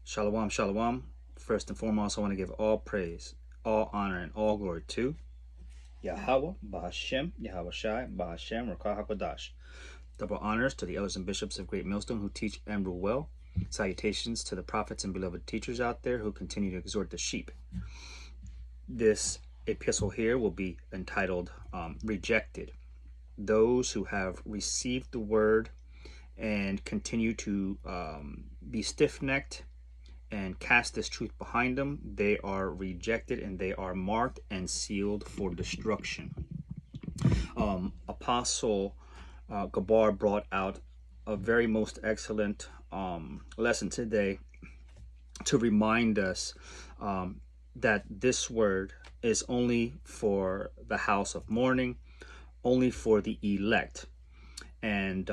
Shalom, shalom. First and foremost, I want to give all praise, all honor, and all glory to Yahweh, Bahashem, Yahweh Shai, Bahashem, Rakah HaKodash. Double honors to the elders and bishops of Great Millstone who teach and rule well. Salutations to the prophets and beloved teachers out there who continue to exhort the sheep. This epistle here will be entitled Rejected. Those who have received the word and continue to be stiff-necked and cast this truth behind them, they are rejected and they are marked and sealed for destruction. Apostle Gabar brought out a very most excellent lesson today to remind us that this word is only for the house of mourning, only for the elect. And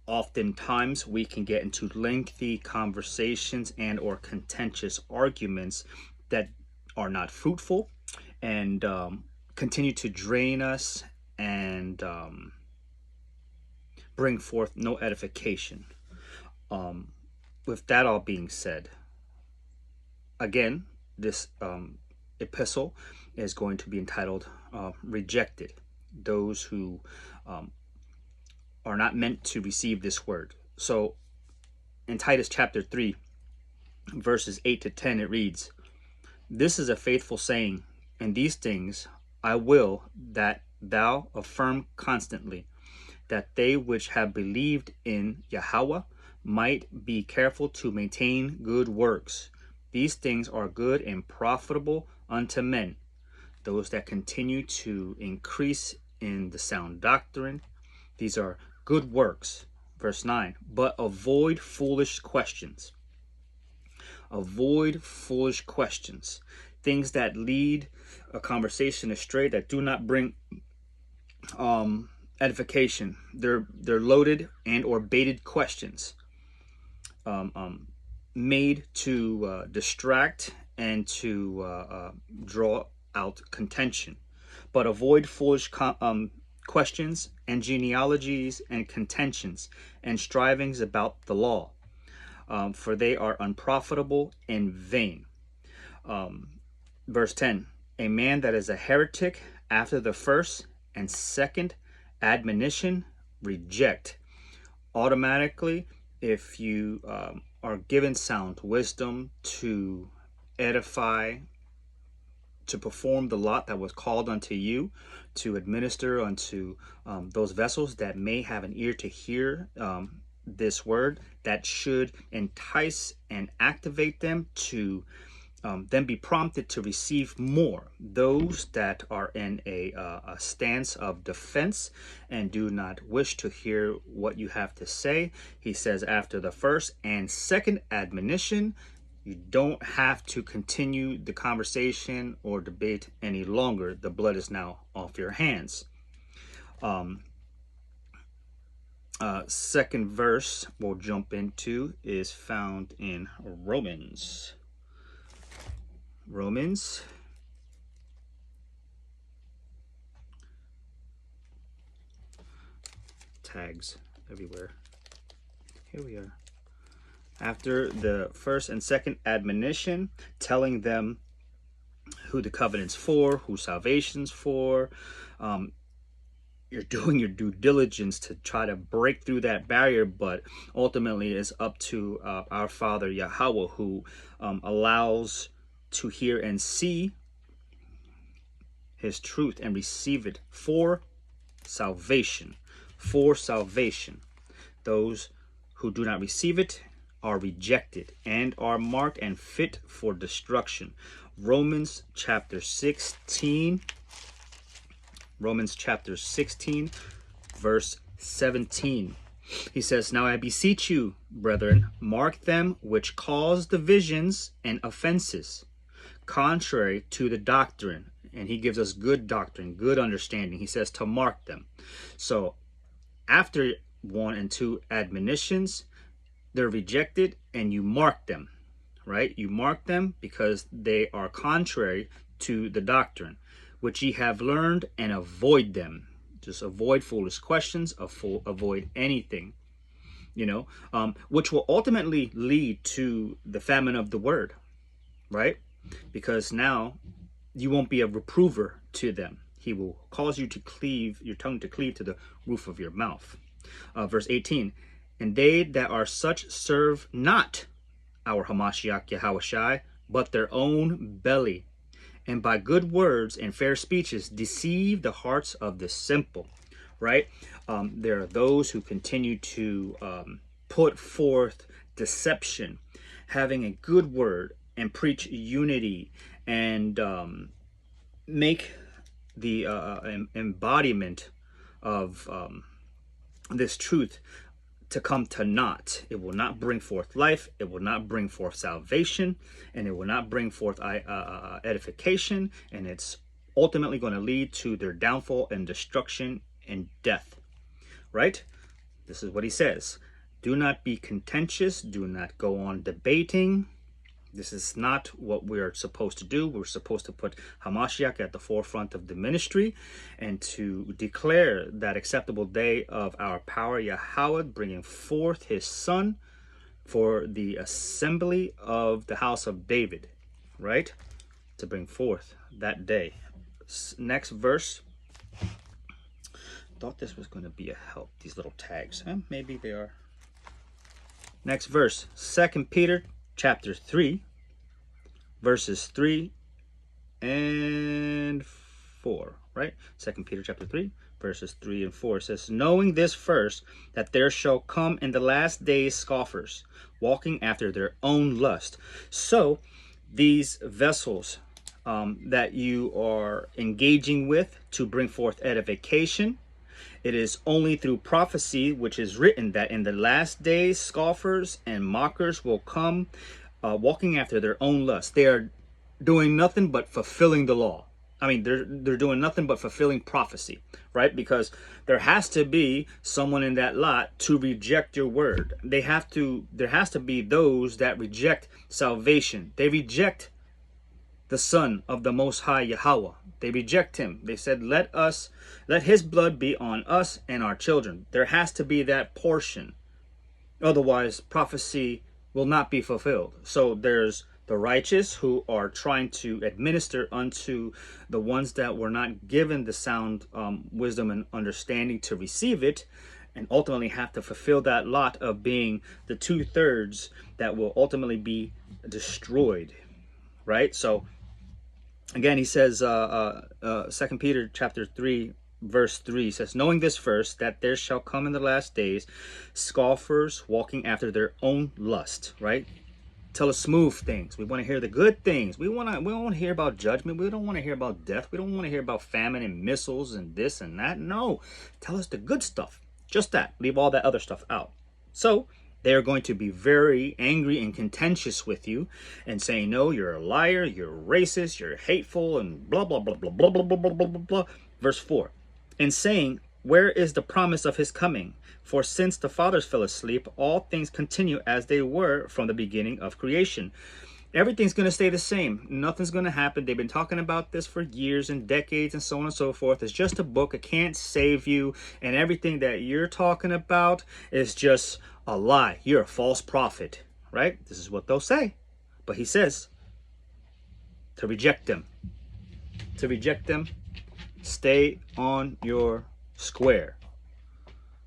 oftentimes we can get into lengthy conversations and or contentious arguments that are not fruitful and continue to drain us and bring forth no edification. With that all being said, again, this epistle is going to be entitled Rejected. Those who are not meant to receive this word. So in Titus chapter 3, verses 8 to 10, it reads, "This is a faithful saying, and these things I will that thou affirm constantly, that they which have believed in Yahweh might be careful to maintain good works. These things are good and profitable unto men, those that continue to increase in the sound doctrine. These are good works." Verse 9, "But avoid foolish questions." Avoid foolish questions. Things that lead a conversation astray, that do not bring edification. They're loaded and or baited questions made to distract and to draw out contention. But avoid foolish questions and genealogies and contentions and strivings about the law, for they are unprofitable and vain. Verse 10, "A man that is a heretic after the first and second admonition reject." Automatically, if you are given sound wisdom to edify, to perform the lot that was called unto you, to administer unto those vessels that may have an ear to hear this word, that should entice and activate them to then be prompted to receive more. Those that are in a stance of defense and do not wish to hear what you have to say, he says, after the first and second admonition, you don't have to continue the conversation or debate any longer. The blood is now off your hands. Second verse we'll jump into is found in Romans. Tags everywhere. Here we are. After the first and second admonition, telling them who the covenant's for, who salvation's for, you're doing your due diligence to try to break through that barrier, but ultimately it's up to our Father Yahweh, who allows to hear and see his truth and receive it for salvation. For salvation. Those who do not receive it are rejected and are marked and fit for destruction. Romans chapter 16, verse 17. He says, "Now I beseech you, brethren, mark them which cause divisions and offenses, contrary to the doctrine." And he gives us good doctrine, good understanding. He says to mark them. So after 1 and 2 admonitions, they're rejected and you mark them, right? You mark them because they are contrary to the doctrine, which ye have learned, and avoid them. Just avoid foolish questions, avoid anything which will ultimately lead to the famine of the word, right? Because now you won't be a reprover to them. He will cause you to cleave, your tongue to cleave to the roof of your mouth. Verse 18, and they that are such serve not our Hamashiach Yahushai, but their own belly, and by good words and fair speeches deceive the hearts of the simple, right? There are those who continue to put forth deception, having a good word and preach unity and make the embodiment of this truth to come to naught. It will not bring forth life. It will not bring forth salvation, and it will not bring forth edification. And it's ultimately going to lead to their downfall and destruction and death. Right? This is what he says. Do not be contentious. Do not go on debating. This is not what we're supposed to do. We're supposed to put Hamashiach at the forefront of the ministry and to declare that acceptable day of our power, Yahweh, bringing forth his son for the assembly of the house of David, right? To bring forth that day. Next verse. Thought this was going to be a help, these little tags. Maybe they are. Next verse, 2 Peter chapter 3, verses 3 and 4, right? 2 Peter chapter 3, verses 3 and 4 says, knowing this first, that there shall come in the last days scoffers, walking after their own lust. So these vessels that you are engaging with to bring forth edification, it is only through prophecy, which is written, that in the last days scoffers and mockers will come, walking after their own lust. They are doing nothing but fulfilling the law. I mean, they're doing nothing but fulfilling prophecy, right? Because there has to be someone in that lot to reject your word. There has to be those that reject salvation. They reject the Son of the Most High Yahweh. They reject him. They said, let his blood be on us and our children. There has to be that portion. Otherwise, prophecy will not be fulfilled. So there's the righteous who are trying to administer unto the ones that were not given the sound wisdom and understanding to receive it, and ultimately have to fulfill that lot of being the 2/3 that will ultimately be destroyed, right? So again, he says, 2 Peter chapter 3, verse 3 says, knowing this first, that there shall come in the last days scoffers walking after their own lust, right? Tell us smooth things. We want to hear the good things. We don't want to hear about judgment. We don't want to hear about death. We don't want to hear about famine and missiles and this and that. No, tell us the good stuff. Just that. Leave all that other stuff out. So they are going to be very angry and contentious with you and saying, no, you're a liar, you're racist, you're hateful, and blah, blah, blah, blah, blah, blah, blah, blah, blah, blah, blah. Verse 4, and saying, where is the promise of his coming? For since the fathers fell asleep, all things continue as they were from the beginning of creation. Everything's going to stay the same. Nothing's going to happen. They've been talking about this for years and decades and so on and so forth. It's just a book. It can't save you. And everything that you're talking about is just a lie. You're a false prophet, right? This is what they'll say. But he says to reject them. To reject them, stay on your square.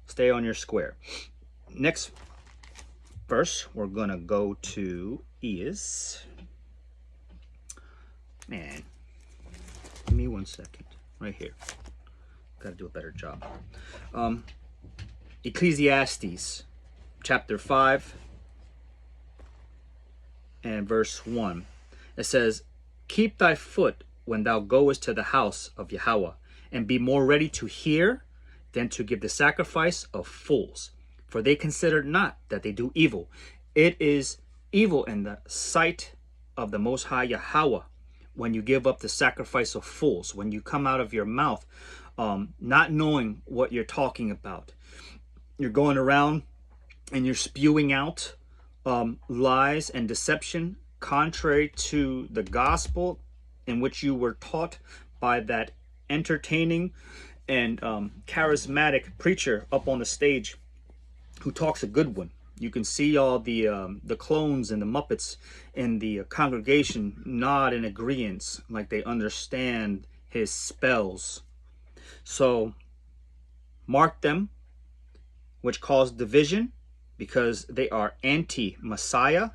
Stay on your square. Next verse we're going to go to is, man, give me 1 second, right here. Got to do a better job. Ecclesiastes chapter 5 and verse 1. It says, keep thy foot when thou goest to the house of Yahweh, and be more ready to hear than to give the sacrifice of fools. For they consider not that they do evil. It is evil in the sight of the Most High Yahweh when you give up the sacrifice of fools, when you come out of your mouth not knowing what you're talking about. You're going around and you're spewing out lies and deception contrary to the gospel in which you were taught by that entertaining and charismatic preacher up on the stage who talks a good one. You can see all the clones and the Muppets in the congregation nod in agreement, like they understand his spells. So mark them, which cause division, because they are anti-Messiah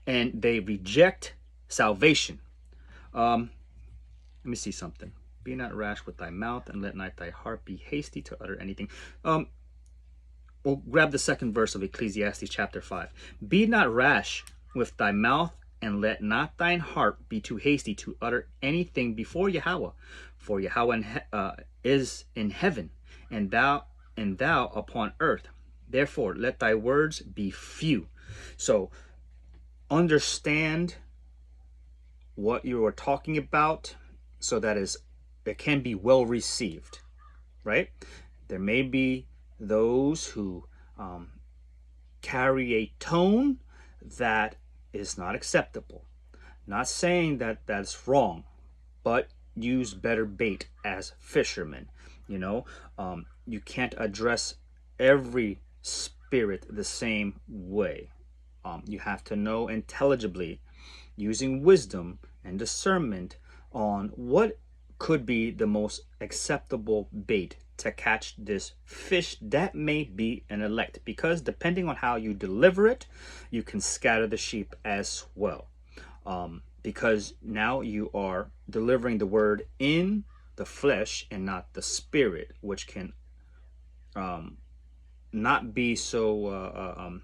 and they reject salvation. Let me see something. Be not rash with thy mouth, and let not thy heart be hasty to utter anything. We'll grab the second verse of Ecclesiastes chapter 5. Be not rash with thy mouth, and let not thine heart be too hasty to utter anything before Yahweh. For Yahweh is in heaven, and thou upon earth. Therefore, let thy words be few. So, understand what you are talking about, so that it can be well received, right? There may be those who carry a tone that is not acceptable. Not saying that that's wrong, but use better bait as fishermen. You can't address every spirit the same way. You have to know intelligibly, using wisdom and discernment, on what could be the most acceptable bait to catch this fish that may be an elect, because depending on how you deliver it, you can scatter the sheep as well, because now you are delivering the word in the flesh and not the spirit, which can not be so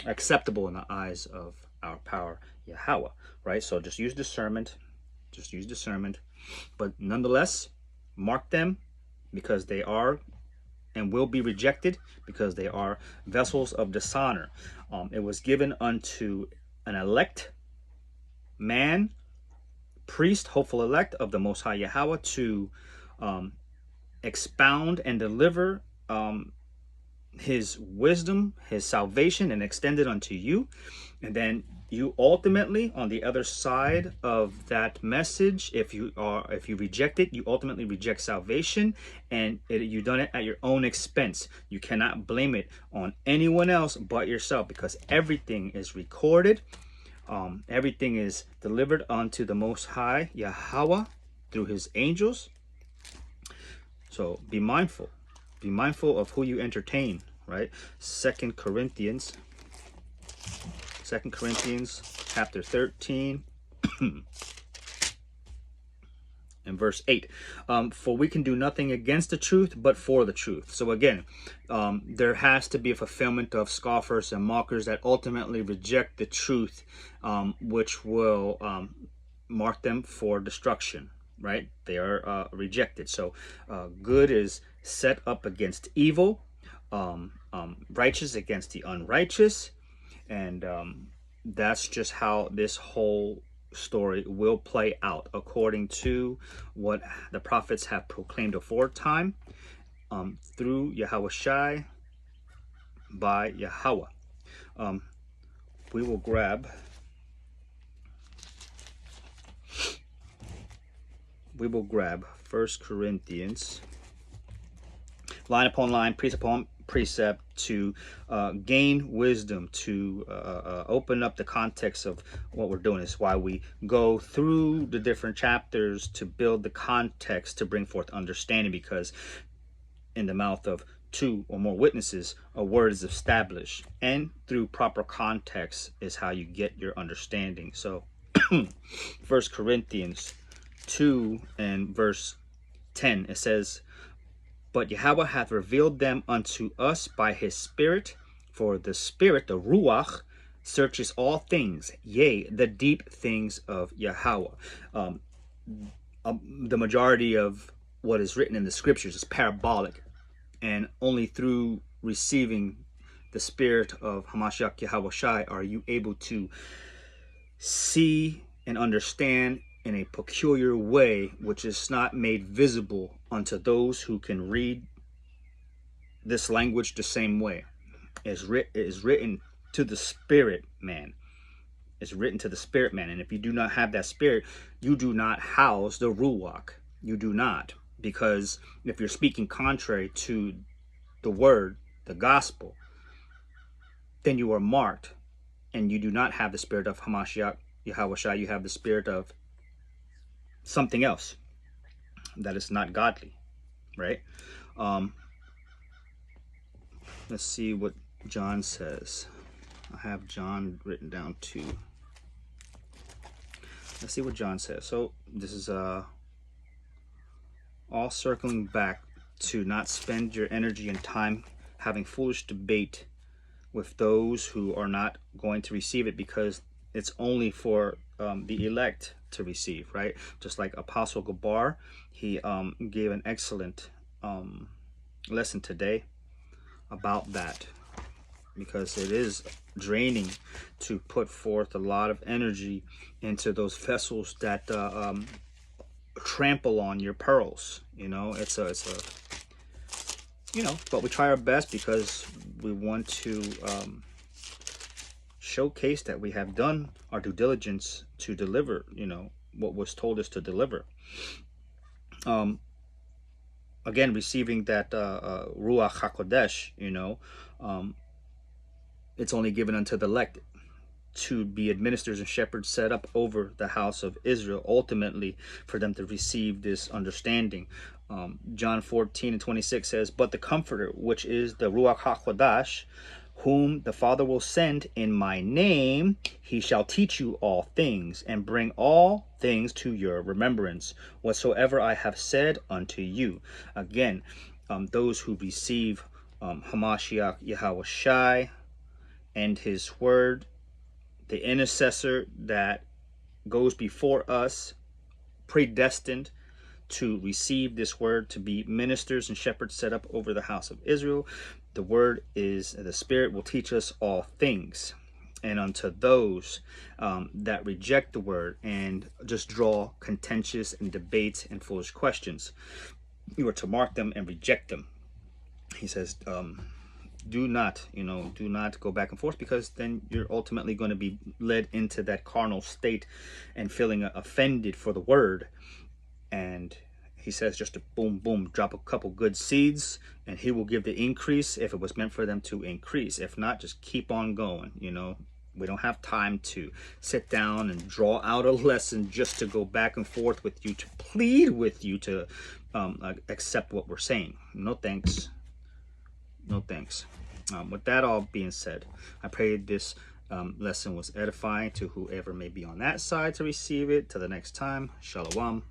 acceptable in the eyes of our power Yahweh, right? So just use discernment, but nonetheless mark them, because they are and will be rejected, because they are vessels of dishonor. It was given unto an elect man, priest, hopeful elect of the Most High Yahweh, to expound and deliver his wisdom, his salvation, and extend it unto you. And then you ultimately, on the other side of that message, if you reject it, you ultimately reject salvation, and you done it at your own expense. You cannot blame it on anyone else but yourself, because everything is recorded. Everything is delivered unto the Most High Yahweh through his angels. So be mindful of who you entertain, right? Second Corinthians chapter 13 and verse 8. For we can do nothing against the truth, but for the truth. So again, there has to be a fulfillment of scoffers and mockers that ultimately reject the truth, which will mark them for destruction, right? They are rejected. So good is set up against evil, righteous against the unrighteous, and that's just how this whole story will play out, according to what the prophets have proclaimed aforetime, through Yahweh Shai, by Yahweh. We will grab 1 Corinthians, line upon line, precept upon precept, to gain wisdom, to open up the context of what we're doing. Is why we go through the different chapters, to build the context, to bring forth understanding, because in the mouth of two or more witnesses a word is established, and through proper context is how you get your understanding. So 1 Corinthians 2 and verse 10, it says, but Yahweh hath revealed them unto us by his Spirit, for the Spirit, the Ruach, searches all things, yea, the deep things of Yahweh. The majority of what is written in the scriptures is parabolic, and only through receiving the Spirit of Hamashiach Yahweh Shai are you able to see and understand in a peculiar way, which is not made visible unto those who can read this language the same way. It is written to the spirit man. It's written to the spirit man. And if you do not have that spirit, you do not house the Ruach. You do not. Because if you're speaking contrary to the word, the gospel, then you are marked, and you do not have the spirit of Hamashiach Yahushua. You have the spirit of something else that is not godly, right? Let's see what John says. I have John written down too. Let's see what John says. So this is all circling back to not spend your energy and time having foolish debate with those who are not going to receive it, because it's only for the elect to receive, right? Just like Apostle Gabar, he gave an excellent lesson today about that, because it is draining to put forth a lot of energy into those vessels that trample on your pearls. It's a but we try our best because we want to showcase that we have done our due diligence to deliver what was told us to deliver. Again, receiving that Ruach HaKodesh, it's only given unto the elect to be administrators and shepherds set up over the house of Israel, ultimately for them to receive this understanding. John 14:26 says, "But the Comforter, which is the Ruach HaKodesh, whom the Father will send in my name, he shall teach you all things, and bring all things to your remembrance, whatsoever I have said unto you." Again, those who receive Hamashiach Yahushai and his word, the intercessor that goes before us, predestined to receive this word, to be ministers and shepherds set up over the house of Israel. The word is, the Spirit will teach us all things. And unto those that reject the word and just draw contentious and debates and foolish questions, you are to mark them and reject them. He says, do not go back and forth, because then you're ultimately going to be led into that carnal state and feeling offended for the word. And he says just to boom, drop a couple good seeds, and he will give the increase if it was meant for them to increase. If not, just keep on going. We don't have time to sit down and draw out a lesson just to go back and forth with you, to plead with you to accept what we're saying. No thanks. No thanks. With that all being said, I pray this lesson was edifying to whoever may be on that side to receive it. Till the next time, Shalom.